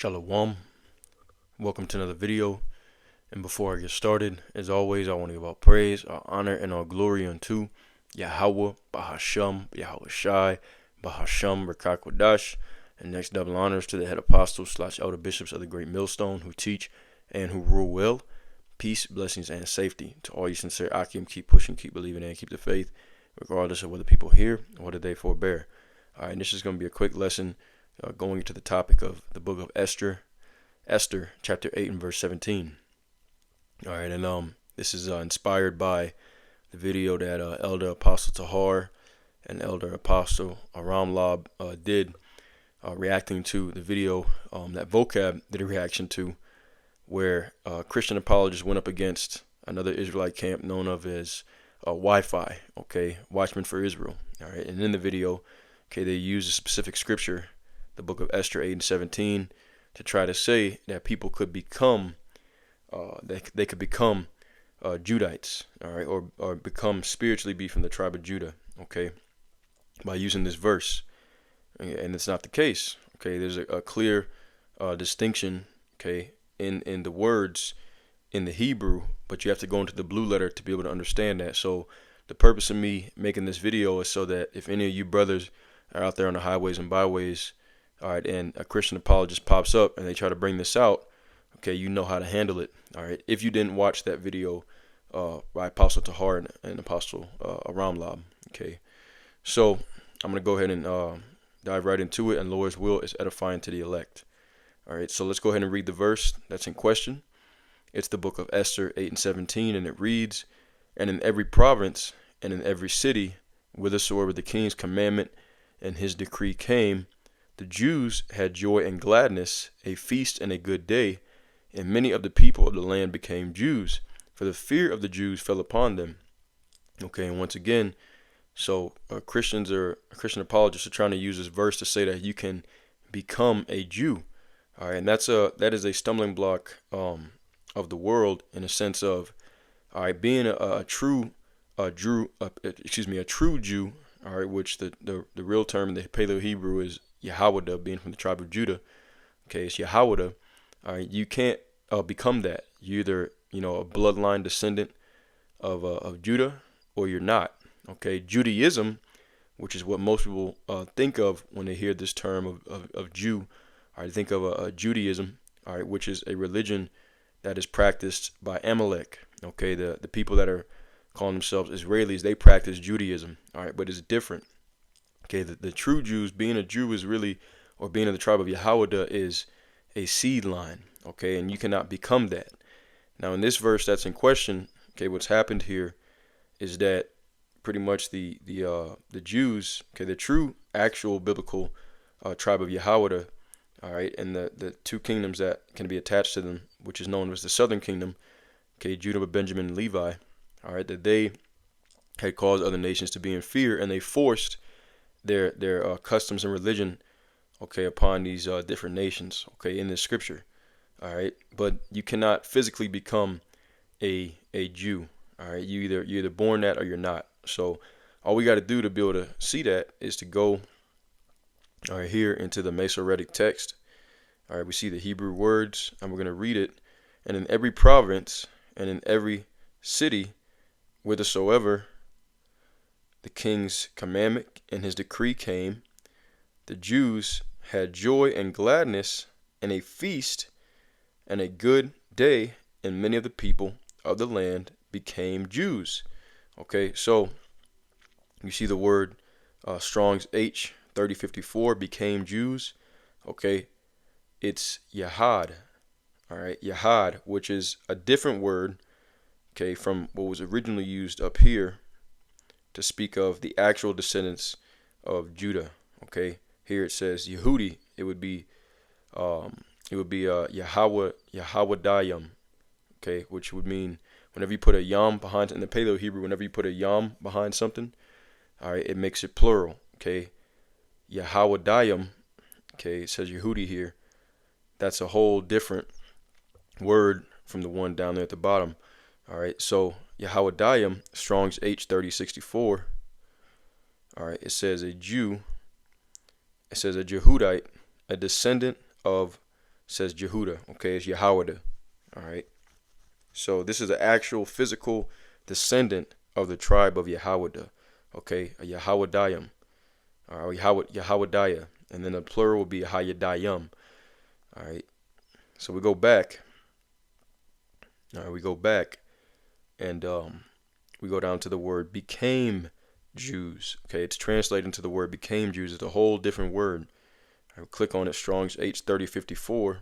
Shalom. Welcome to another video. And before I get started, as always, I want to give all praise, all honor, and all glory unto Yahweh, Bahasham, Yahweh Shai, Bahasham, Rakakwadash, and next double honors to the head apostles / elder bishops of the great millstone who teach and who rule well. Peace, blessings, and safety to all you sincere Akim. Keep pushing, keep believing, and keep the faith, regardless of whether people hear or whether they forbear. All right, and this is going to be a quick lesson going into the topic of the book of Esther, chapter 8 and verse 17. All right, and this is inspired by the video that Elder Apostle Tahar and Elder Apostle Aramlab did, reacting to the video that Vocab did a reaction to, where Christian apologists went up against another Israelite camp known of as Wi-Fi, Watchmen for Israel. All right, and in the video, they use a specific scripture, the book of Esther 8 and 17, to try to say that people could become, they could become Judites, all right, or become spiritually be from the tribe of Judah, by using this verse, and it's not the case. There's a clear distinction, in the words in the Hebrew, but you have to go into the blue letter to be able to understand that. So the purpose of me making this video is so that if any of you brothers are out there on the highways and byways, all right, and a Christian apologist pops up and they try to bring this out, you know how to handle it. All right, if you didn't watch that video by Apostle Tahar and Apostle Aramlab. So I'm gonna go ahead and dive right into it, and Lord's will is edifying to the elect. All right, so let's go ahead and read the verse that's in question. It's the book of Esther 8 and 17, and it reads, "And in every province and in every city, whithersoever the king's commandment and his decree came, the Jews had joy and gladness, a feast and a good day, and many of the people of the land became Jews, for the fear of the Jews fell upon them." And once again, so Christian apologists are trying to use this verse to say that you can become a Jew. All right, and that is a stumbling block of the world, in a sense of, all right, being a true Jew. All right, which the real term in the Paleo Hebrew is Yahweh, being from the tribe of Judah. It's Yahweh. All right, you can't become that. You're either a bloodline descendant of Judah, or you're not. Judaism, which is what most people think of when they hear this term of Jew. All right, think of Judaism. All right, which is a religion that is practiced by Amalek. The people that are calling themselves Israelis, they practice Judaism. All right, but it's different. The true Jews, being a Jew is really, or being in the tribe of Yahweh, is a seed line. And you cannot become that. Now, in this verse that's in question, what's happened here is that pretty much the Jews, the true actual biblical tribe of Yahweh, all right, and the two kingdoms that can be attached to them, which is known as the southern kingdom, Judah, Benjamin, and Levi, all right, that they had caused other nations to be in fear, and they forced their customs and religion, upon these different nations, in this scripture, all right. But you cannot physically become a Jew, all right. You're either born that or you're not. So all we got to do to be able to see that is to go here into the Masoretic text. All right, we see the Hebrew words, and we're going to read it. "And in every province and in every city, whithersoever the king's commandment and his decree came, the Jews had joy and gladness, and a feast and a good day, and many of the people of the land became Jews." So you see the word Strong's H 3054, became Jews. It's Yahad. All right, Yahad, which is a different word, from what was originally used up here to speak of the actual descendants of Judah. Here it says Yehudi. It would be Yahweh, which would mean whenever you put a yam behind, in the Paleo Hebrew, whenever you put a yam behind something, all right, it makes it plural. Yahweh, it says Yehudi here. That's a whole different word from the one down there at the bottom. All right, so Yahweh, Strong's H 3064. All right, it says a Jew. It says a Jehudite, a descendant of says Jehuda. Okay, it's Yahweh. All right. So this is an actual physical descendant of the tribe of Yahweh. Okay, a Yahweh or Yahweh, and then the plural will be Hayadayim. All right. So we go back. All right, we go back, and we go down to the word became Jews. Okay, it's translated into the word became Jews. It's a whole different word. I click on it, Strong's H3054,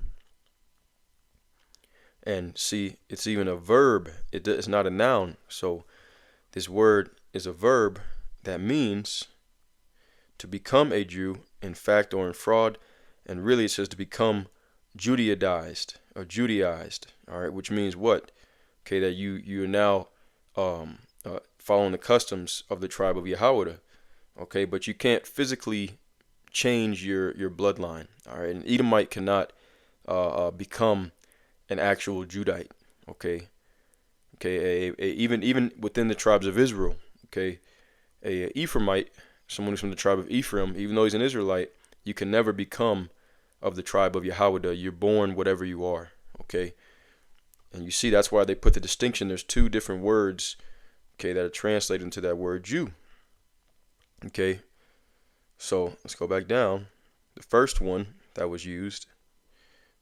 and see it's even a verb. It's not a noun. So this word is a verb that means to become a Jew in fact or in fraud, and really it says to become Judaized or Judaized. All right, which means what? Okay, that you are now following the customs of the tribe of Yahweh. Okay, but you can't physically change your bloodline. All right, an Edomite cannot become an actual Judite. Okay, even within the tribes of Israel. Okay, a Ephraimite, someone who's from the tribe of Ephraim, even though he's an Israelite, you can never become of the tribe of Yahweh. You're born whatever you are. Okay, and you see that's why they put the distinction. There's two different words, okay, that are translated into that word Jew. Okay, so let's go back down. The first one that was used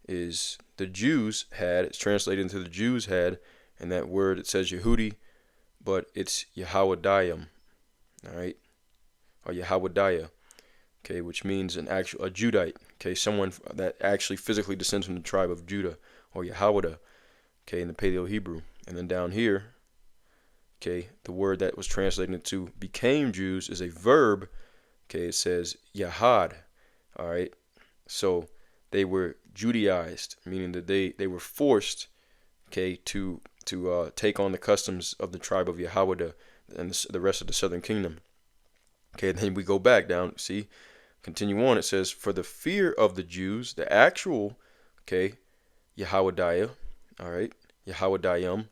is the Jews had. It's translated into the Jews had, and that word, it says Yehudi, but it's Yahweh. All right, or Yahweh, okay, which means a Judite, okay, someone that actually physically descends from the tribe of Judah, or Yahweh, okay, in the Paleo Hebrew. And then down here, okay, the word that was translated into became Jews is a verb, okay, it says Yahad. All right, so they were Judaized, meaning that they were forced, okay, to take on the customs of the tribe of Yahweh and the rest of the southern kingdom. Okay, and then we go back down, see, continue on. It says, for the fear of the Jews, the actual, okay, Yahweh, all right, Yahweh,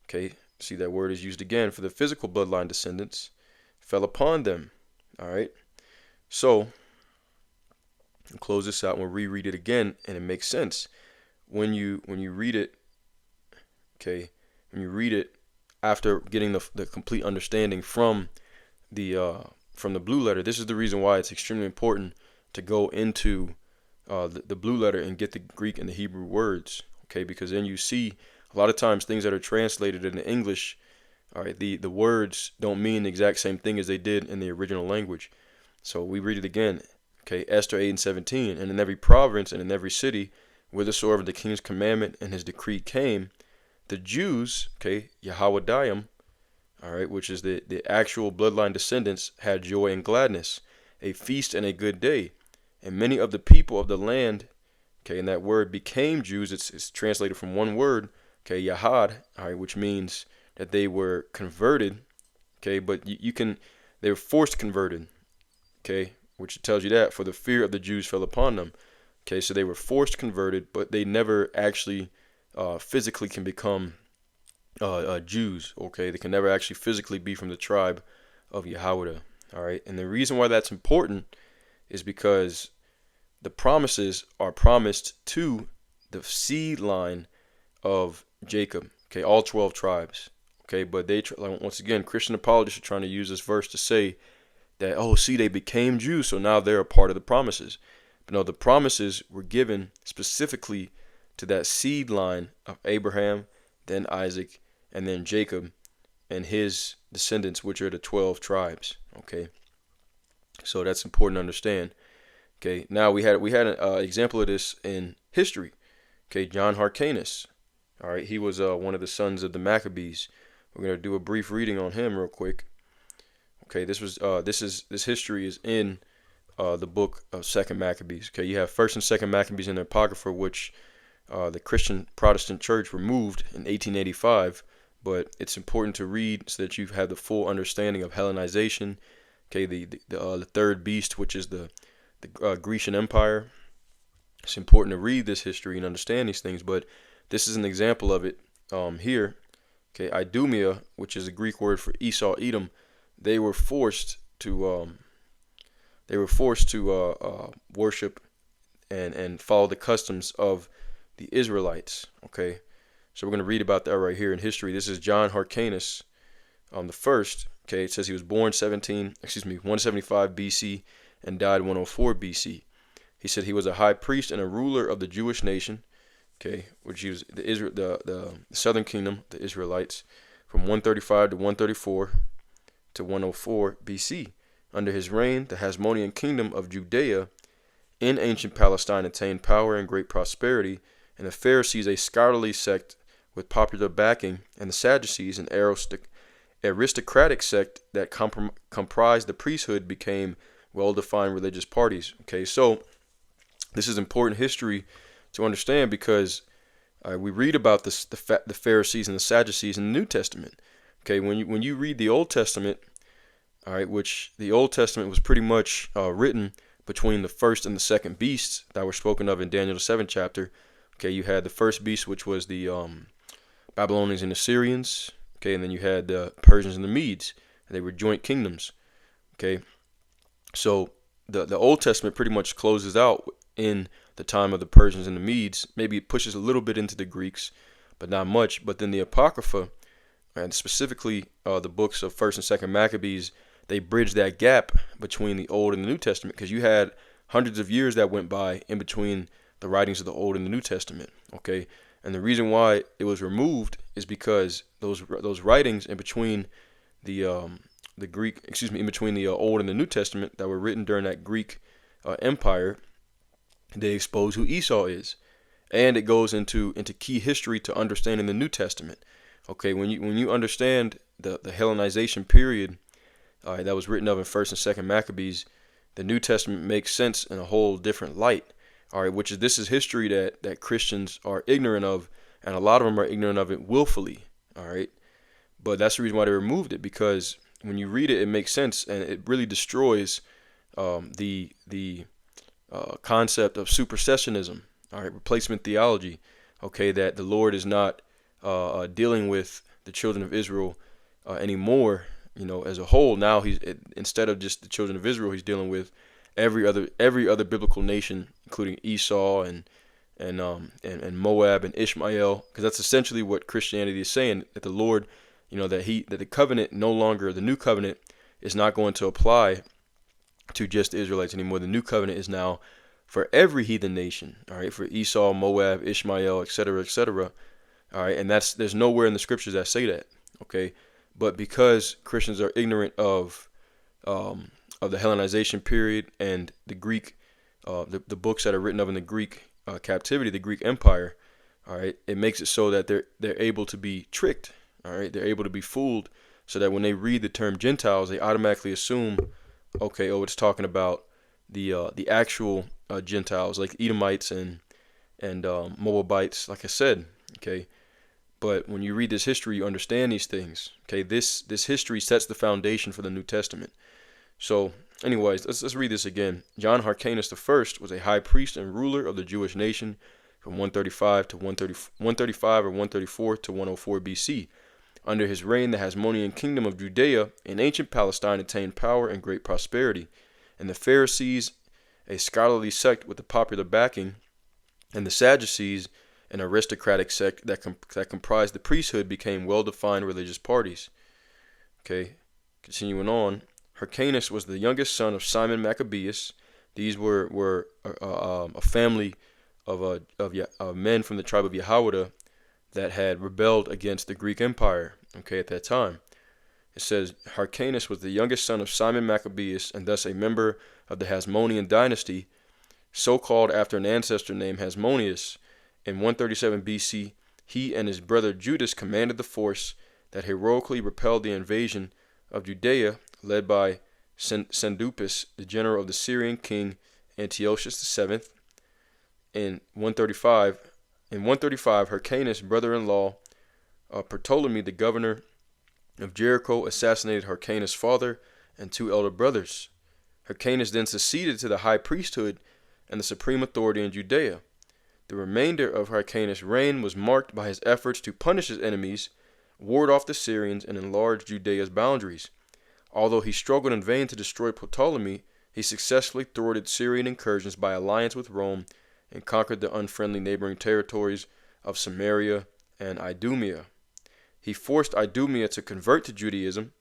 okay, see that word is used again for the physical bloodline descendants, fell upon them, all right. So, I'll close this out and we'll reread it again, and it makes sense. When you read it, okay, when you read it after getting the complete understanding from the blue letter, this is the reason why it's extremely important to go into the blue letter and get the Greek and the Hebrew words, okay, because then you see a lot of times things that are translated into English, all right, the words don't mean the exact same thing as they did in the original language. So we read it again, okay, Esther 8:17, and in every province and in every city whithersoever the king's commandment and his decree came, the Jews, okay, Yahweh, all right, which is the actual bloodline descendants, had joy and gladness, a feast and a good day. And many of the people of the land, okay, and that word became Jews, it's translated from one word, okay, Yahad, all right, which means that they were converted, okay, but they were forced converted, okay, which tells you that, for the fear of the Jews fell upon them. Okay, so they were forced converted, but they never actually physically can become Jews, okay? They can never actually physically be from the tribe of Yahweh, all right? And the reason why that's important is because the promises are promised to the seed line of Jacob, okay? All 12 tribes, okay? But once again, Christian apologists are trying to use this verse to say that, oh, see, they became Jews, so now they're a part of the promises. But no, the promises were given specifically to that seed line of Abraham, then Isaac, and then Jacob and his descendants, which are the 12 tribes. Okay, so that's important to understand. Okay, now we had an example of this in history. Okay, John Hyrcanus. All right, he was one of the sons of the Maccabees. We're gonna do a brief reading on him real quick. Okay, this history is in the book of Second Maccabees. Okay, you have First and Second Maccabees in the Apocrypha, which the Christian Protestant Church removed in 1885. But it's important to read so that you have the full understanding of Hellenization. Okay, the third beast, which is the Grecian Empire. It's important to read this history and understand these things. But this is an example of it here. Okay, Idumea, which is a Greek word for Esau, Edom, they were forced to worship and follow the customs of the Israelites. Okay, so we're going to read about that right here in history. This is John Hyrcanus, the first. Okay, it says he was born 175 BC and died 104 BC. He said he was a high priest and a ruler of the Jewish nation. Okay, which he was the southern kingdom, the Israelites, from 135 to 134 to 104 BC. Under his reign, the Hasmonean kingdom of Judea in ancient Palestine attained power and great prosperity, and the Pharisees, a scholarly sect with popular backing, and the Sadducees, an aristocratic sect that comprised the priesthood, became well-defined religious parties. Okay, so this is important history to understand because we read about the Pharisees and the Sadducees in the New Testament. Okay, when you read the Old Testament, all right, which the Old Testament was pretty much written between the first and the second beasts that were spoken of in Daniel the 7th chapter. Okay, you had the first beast, which was the Babylonians and Assyrians. Okay, and then you had the Persians and the Medes, and they were joint kingdoms. Okay, so the Old Testament pretty much closes out in the time of the Persians and the Medes. Maybe it pushes a little bit into the Greeks, but not much. But then the Apocrypha, and specifically the books of 1st and 2nd Maccabees, they bridge that gap between the Old and the New Testament, because you had hundreds of years that went by in between the writings of the Old and the New Testament. Okay, and the reason why it was removed is because those writings in between the in between the Old and the New Testament that were written during that Greek Empire, they expose who Esau is, and it goes into key history to understanding the New Testament. Okay, when you understand the Hellenization period that was written of in 1st and 2nd Maccabees, the New Testament makes sense in a whole different light. All right, this is history that Christians are ignorant of, and a lot of them are ignorant of it willfully. All right, but that's the reason why they removed it, because when you read it, it makes sense, and it really destroys the concept of supersessionism. All right, replacement theology. Okay, that the Lord is not dealing with the children of Israel anymore, as a whole. Now instead of just the children of Israel, he's dealing with every other biblical nation, including Esau and Moab and Ishmael, because that's essentially what Christianity is saying, that the Lord, that the covenant the new covenant is not going to apply to just the Israelites anymore. The new covenant is now for every heathen nation. All right, for Esau, Moab, Ishmael, etc., etc. All right, and there's nowhere in the scriptures that say that. Okay, but because Christians are ignorant of the Hellenization period and the Greek, the books that are written of in the Greek captivity, the Greek Empire, all right, it makes it so that they're able to be tricked. All right, they're able to be fooled, so that when they read the term Gentiles, they automatically assume, okay, it's talking about the actual Gentiles, like Edomites and Moabites, like I said. Okay, but when you read this history, you understand these things. Okay, this history sets the foundation for the New Testament. So, anyways, let's read this again. John Hyrcanus I was a high priest and ruler of the Jewish nation from 135 or 134 to 104 BC. Under his reign, the Hasmonean kingdom of Judea in ancient Palestine attained power and great prosperity, and the Pharisees, a scholarly sect with the popular backing, and the Sadducees, an aristocratic sect that comprised the priesthood, became well-defined religious parties. Okay, continuing on. Hyrcanus was the youngest son of Simon Maccabeus. These were a family of men from the tribe of Yehoiada that had rebelled against the Greek Empire. Okay, at that time, it says Hyrcanus was the youngest son of Simon Maccabeus, and thus a member of the Hasmonean dynasty, so called after an ancestor named Hasmoneus. In 137 BC, he and his brother Judas commanded the force that heroically repelled the invasion of Judea, led by Sendupus, the general of the Syrian king Antiochus VII. In 135, Hyrcanus' brother-in-law Ptolemy, the governor of Jericho, assassinated Hyrcanus' father and two elder brothers. Hyrcanus then succeeded to the high priesthood and the supreme authority in Judea. The remainder of Hyrcanus' reign was marked by his efforts to punish his enemies, ward off the Syrians, and enlarge Judea's boundaries. Although he struggled in vain to destroy Ptolemy He successfully thwarted Syrian incursions by alliance with Rome and conquered the unfriendly neighboring territories of Samaria and Idumea. He forced Idumea to convert to Judaism,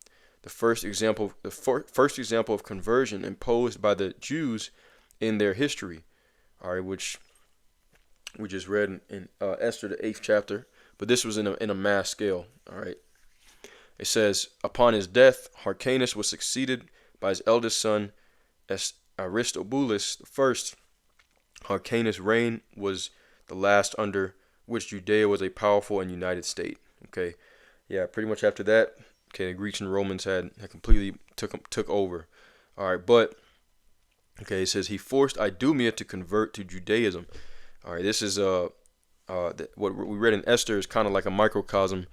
the first example of conversion imposed by the Jews in their history. All right, which we just read in Esther, the 8th chapter, but this was in a mass scale. All right, it says, upon his death, Hyrcanus was succeeded by his eldest son, Aristobulus I. Hyrcanus' reign was the last under which Judea was a powerful and united state. Okay, yeah, pretty much after that, okay, the Greeks and Romans had completely took over. All right, but okay, it says he forced Idumea to convert to Judaism. All right, this is what we read in Esther is kind of like a microcosm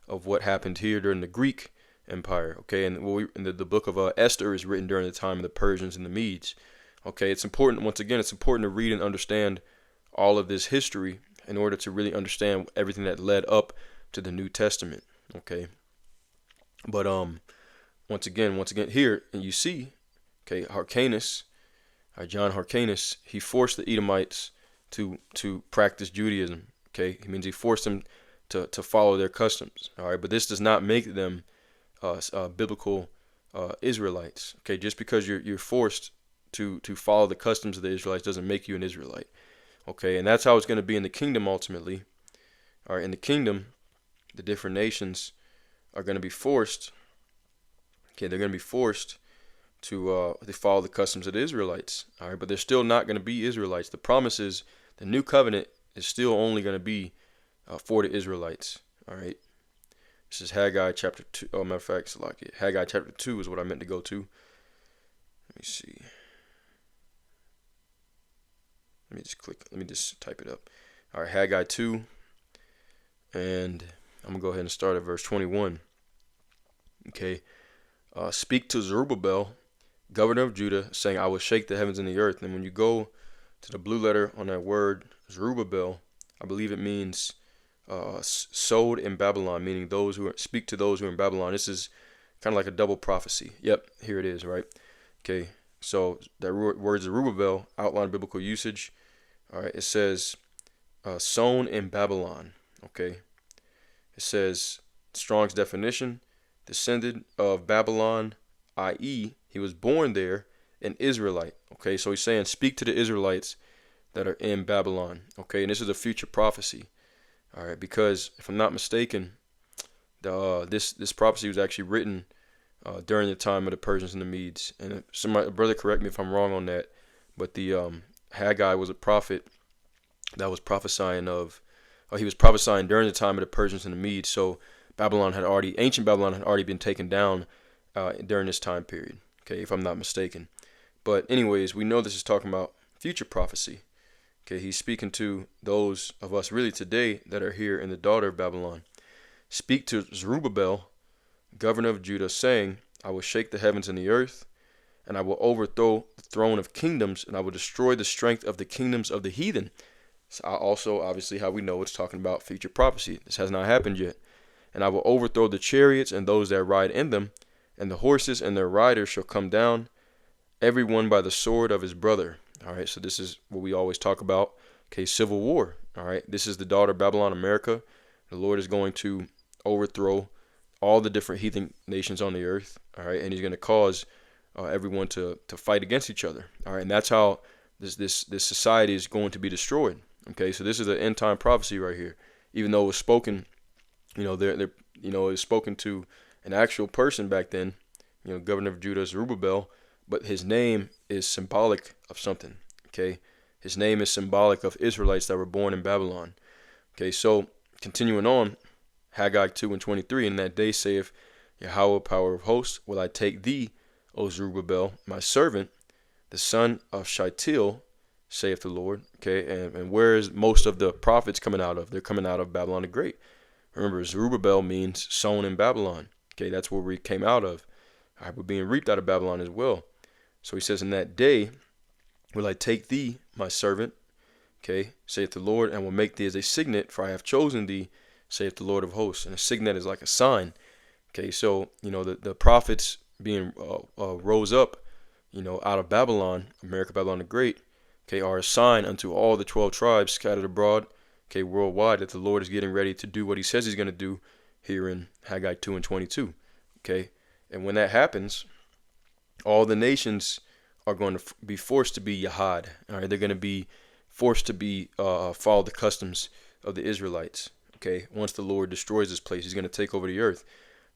of what happened here during the Greek Empire. Okay, and the book of Esther is written during the time of the Persians and the Medes. Okay, it's important. Once again, it's important to read and understand all of this history in order to really understand everything that led up to the New Testament. Okay, but once again here, and you see, okay, Hyrcanus, John Hyrcanus, he forced the Edomites to practice Judaism. Okay, it means he forced them to follow their customs. All right, but this does not make them biblical Israelites. Okay, just because you're forced to follow the customs of the Israelites doesn't make you an Israelite. Okay, and that's how it's going to be in the kingdom ultimately. All right, in the kingdom, the different nations are going to be forced. Okay, they're going to be forced to follow the customs of the Israelites. All right, but they're still not going to be Israelites. The promise is the new covenant is still only going to be for the Israelites. All right, this is Haggai chapter 2. Oh, matter of fact, it's like it. Haggai chapter 2 is what I meant to go to. Let me see. Let me just type it up. All right, Haggai 2, and I'm gonna go ahead and start at verse 21. Okay, speak to Zerubbabel, governor of Judah, saying, I will shake the heavens and the earth. And when you go to the blue letter on that word Zerubbabel, I believe it means sowed in Babylon, meaning speak to those who are in Babylon. This is kind of like a double prophecy. Yep, here it is, right? Okay, so that word Zerubbabel, outline biblical usage. All right, it says sown in Babylon. Okay, it says Strong's definition, descended of Babylon, i.e., he was born there, an Israelite. Okay, so he's saying speak to the Israelites that are in Babylon. Okay, and this is a future prophecy. All right, because if I'm not mistaken, this prophecy was actually written during the time of the Persians and the Medes. And a brother, correct me if I'm wrong on that, but the Haggai was a prophet that was prophesying he was prophesying during the time of the Persians and the Medes. So ancient Babylon had already been taken down during this time period. Okay, if I'm not mistaken. But anyways, we know this is talking about future prophecy. Okay, he's speaking to those of us really today that are here in the daughter of Babylon. Speak to Zerubbabel, governor of Judah, saying, I will shake the heavens and the earth, and I will overthrow the throne of kingdoms, and I will destroy the strength of the kingdoms of the heathen. So also, obviously, how we know it's talking about future prophecy. This has not happened yet. And I will overthrow the chariots and those that ride in them, and the horses and their riders shall come down, every one by the sword of his brother. All right, so this is what we always talk about. Okay, civil war. All right, this is the daughter of Babylon, America. The Lord is going to overthrow all the different heathen nations on the earth. All right, and he's going to cause everyone to fight against each other. All right, and that's how this society is going to be destroyed. Okay, so this is an end time prophecy right here. Even though it was spoken, it was spoken to an actual person back then, governor of Judah, Zerubbabel, but his name is symbolic of something. Okay, his name is symbolic of Israelites that were born in Babylon. Okay, so continuing on, Haggai 2:23, in that day saith Yahweh, power of hosts, will I take thee, O Zerubbabel, my servant, the son of Shealtiel, saith the Lord. Okay, and where is most of the prophets coming out of? They're coming out of Babylon the Great. Remember, Zerubbabel means sown in Babylon. Okay, that's where we came out of. All right, we're being reaped out of Babylon as well. So he says, in that day will I take thee, my servant, okay, saith the Lord, and will make thee as a signet, for I have chosen thee, saith the Lord of hosts. And a signet is like a sign. Okay, so, the prophets being rose up out of Babylon, America, Babylon the Great, okay, are a sign unto all the 12 tribes scattered abroad, okay, worldwide, that the Lord is getting ready to do what he says he's going to do here in Haggai 2 and 22, okay? And when that happens, all the nations are going to be forced to be Yahad, all right? They're going to be forced to be follow the customs of the Israelites, okay? Once the Lord destroys this place, he's going to take over the earth.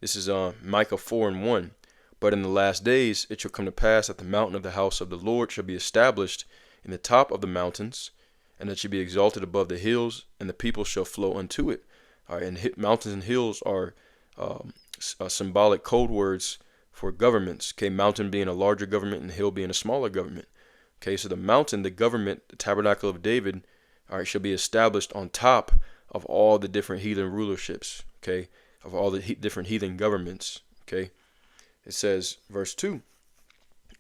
This is Micah 4 and 1. But in the last days it shall come to pass that the mountain of the house of the Lord shall be established in the top of the mountains, and it shall be exalted above the hills, and the people shall flow unto it. All right, and mountains and hills are symbolic code words for governments. Okay, mountain being a larger government and hill being a smaller government. Okay, so the mountain, the government, the tabernacle of David, all right, shall be established on top of all the different heathen rulerships. Okay, of all the different heathen governments. Okay. It says, verse 2,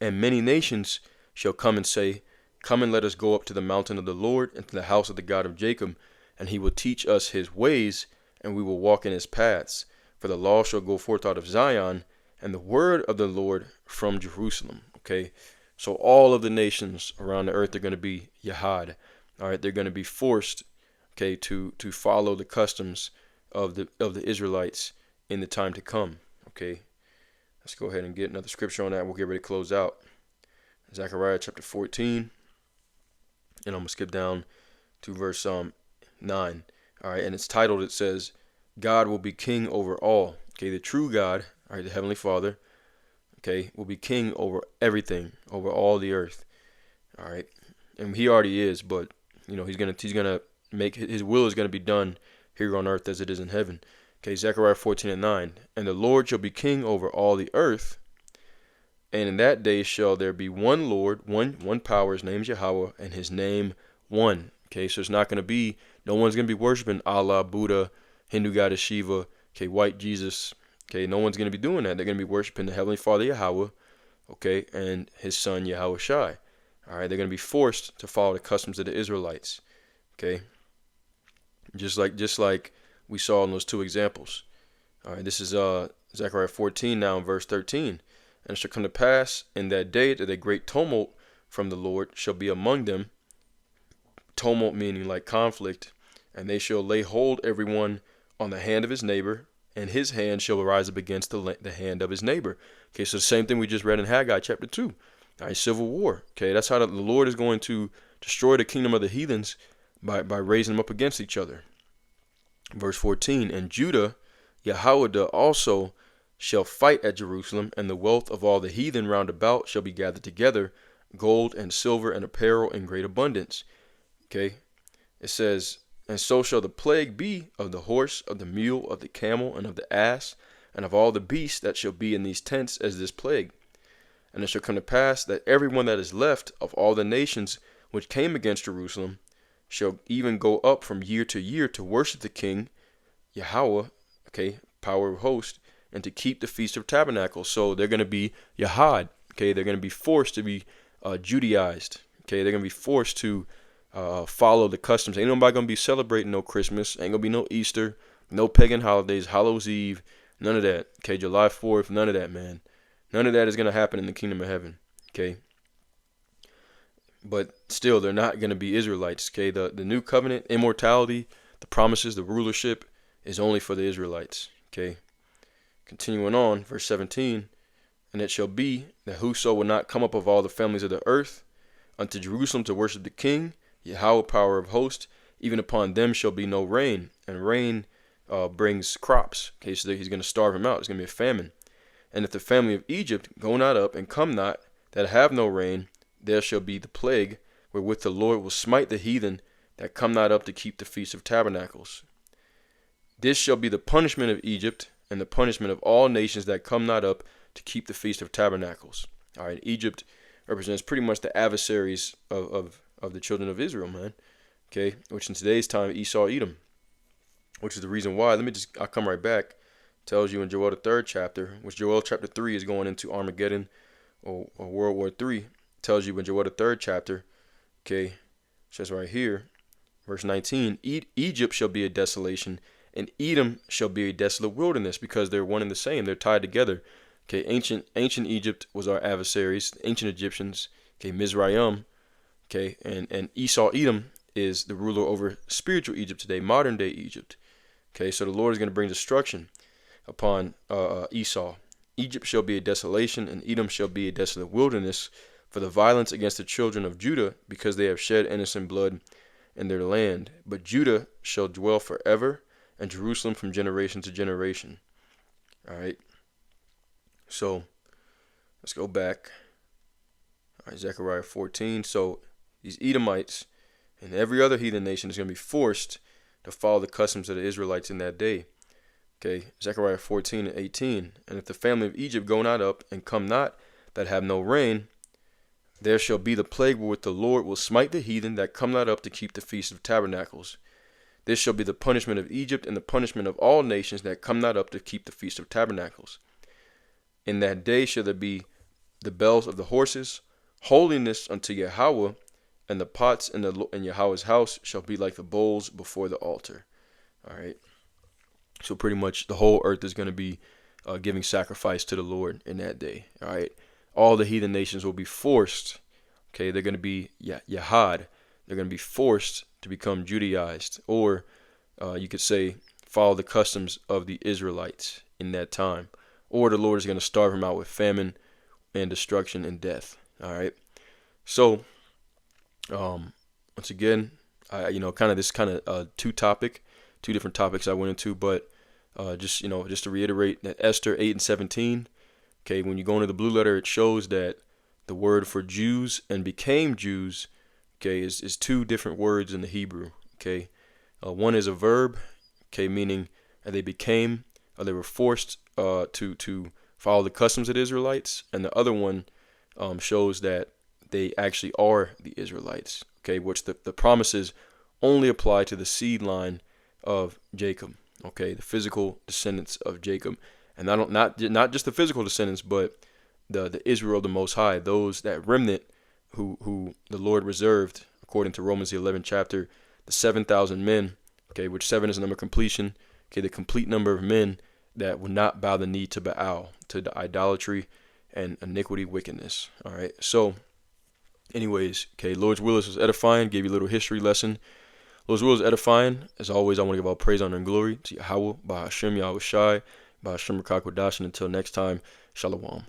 and many nations shall come and say, come and let us go up to the mountain of the Lord and to the house of the God of Jacob, and he will teach us his ways, and we will walk in his paths. For the law shall go forth out of Zion, and the word of the Lord from Jerusalem. Okay, so all of the nations around the earth are going to be Yahad. All right, they're going to be forced, okay, to follow the customs of the Israelites in the time to come. Okay. Let's go ahead and get another scripture on that. We'll get ready to close out. Zechariah chapter 14. And I'm going to skip down to verse 9. All right. And it's titled, it says, God will be king over all. Okay. The true God, all right, the Heavenly Father, okay, will be king over everything, over all the earth. All right. And he already is, but, he's going to make his will is going to be done here on earth as it is in heaven. Okay, Zechariah 14 and 9. And the Lord shall be king over all the earth, and in that day shall there be one Lord, one power. His name is Yahweh, and his name one. Okay, so it's not going to be, no one's going to be worshiping Allah, Buddha, Hindu goddess Shiva, okay, white Jesus. Okay, no one's going to be doing that. They're going to be worshiping the Heavenly Father Yahweh, okay, and his son Yahweh Shai. All right, they're going to be forced to follow the customs of the Israelites. Okay, just like we saw in those two examples. All right, this is Zechariah 14 now in verse 13. And it shall come to pass in that day that a great tumult from the Lord shall be among them. Tumult meaning like conflict. And they shall lay hold everyone on the hand of his neighbor, and his hand shall rise up against the hand of his neighbor. Okay, so the same thing we just read in Haggai chapter 2. All right, civil war. Okay, that's how the Lord is going to destroy the kingdom of the heathens by raising them up against each other. Verse 14, and Judah, Yahweh also shall fight at Jerusalem, and the wealth of all the heathen round about shall be gathered together, gold and silver and apparel in great abundance. Okay, it says, and so shall the plague be of the horse, of the mule, of the camel, and of the ass, and of all the beasts that shall be in these tents as this plague. And it shall come to pass that everyone that is left of all the nations which came against Jerusalem shall even go up from year to year to worship the King, Yahweh, okay, power of host, and to keep the Feast of Tabernacles. So they're going to be Yahad, okay, they're going to be forced to be Judaized, okay, they're going to be forced to follow the customs. Ain't nobody going to be celebrating no Christmas, ain't going to be no Easter, no pagan holidays, Hallows Eve, none of that, okay, July 4th, none of that, man. None of that is going to happen in the kingdom of heaven, okay. But still, they're not going to be Israelites. Okay, the new covenant, immortality, the promises, the rulership is only for the Israelites. Okay, continuing on, verse 17, and it shall be that whoso will not come up of all the families of the earth unto Jerusalem to worship the King, Yahweh, power of hosts, even upon them shall be no rain, and rain brings crops. Okay, so he's going to starve him out. It's going to be a famine. And if the family of Egypt go not up and come not, that have no rain, there shall be the plague, wherewith the Lord will smite the heathen that come not up to keep the Feast of Tabernacles. This shall be the punishment of Egypt, and the punishment of all nations that come not up to keep the Feast of Tabernacles. All right, Egypt represents pretty much the adversaries of the children of Israel, man. Okay, which in today's time, Esau, Edom. Which is the reason why, I'll come right back, tells you in Joel the 3rd chapter, which Joel chapter 3 is going into Armageddon or World War 3. Tells you in Joel the 3rd chapter, okay, says right here, verse 19, Egypt shall be a desolation, and Edom shall be a desolate wilderness, because they're one and the same. They're tied together. Okay, ancient Egypt was our adversaries, ancient Egyptians. Okay, Mizraim. Okay, and Esau Edom is the ruler over spiritual Egypt today, modern day Egypt. Okay, so the Lord is going to bring destruction upon Esau. Egypt shall be a desolation, and Edom shall be a desolate wilderness for the violence against the children of Judah, because they have shed innocent blood in their land. But Judah shall dwell forever, and Jerusalem from generation to generation. All right. So let's go back. All right, Zechariah 14. So these Edomites and every other heathen nation is going to be forced to follow the customs of the Israelites in that day. Okay, Zechariah 14 and 18. And if the family of Egypt go not up and come not, that have no rain, there shall be the plague wherewith the Lord will smite the heathen that come not up to keep the feast of tabernacles. This shall be the punishment of Egypt and the punishment of all nations that come not up to keep the feast of tabernacles. In that day shall there be the bells of the horses, holiness unto Yahweh, and the pots in Yahweh's house shall be like the bowls before the altar. All right. So pretty much the whole earth is going to be giving sacrifice to the Lord in that day. All right. All the heathen nations will be forced. Okay. They're going to be Yahad. They're going to be forced to become Judaized, or you could say follow the customs of the Israelites in that time. Or the Lord is going to starve them out with famine and destruction and death. All right. So, once again, two different topics I went into, but just to reiterate that Esther 8 and 17. Okay, when you go into the blue letter, it shows that the word for Jews and became Jews, okay, is two different words in the Hebrew. Okay, one is a verb, okay, meaning they became, or they were forced to follow the customs of the Israelites, and the other one shows that they actually are the Israelites. Okay, which the promises only apply to the seed line of Jacob. Okay, the physical descendants of Jacob, and not just the physical descendants, but the Israel of the Most High, those that remnant who the Lord reserved, according to Romans the 11th chapter, the 7,000 men. Okay, which 7 is the number of completion. Okay, the complete number of men that will not bow the knee to Baal, to the idolatry and iniquity, wickedness. All right. So, anyways, okay, Lord's will was edifying. Gave you a little history lesson. Lord's will is edifying. As always, I want to give all praise, honor, and glory to Yahweh, by Hashem, Yahweh Shai, by Hashem Rakakwadash. And until next time, Shalom.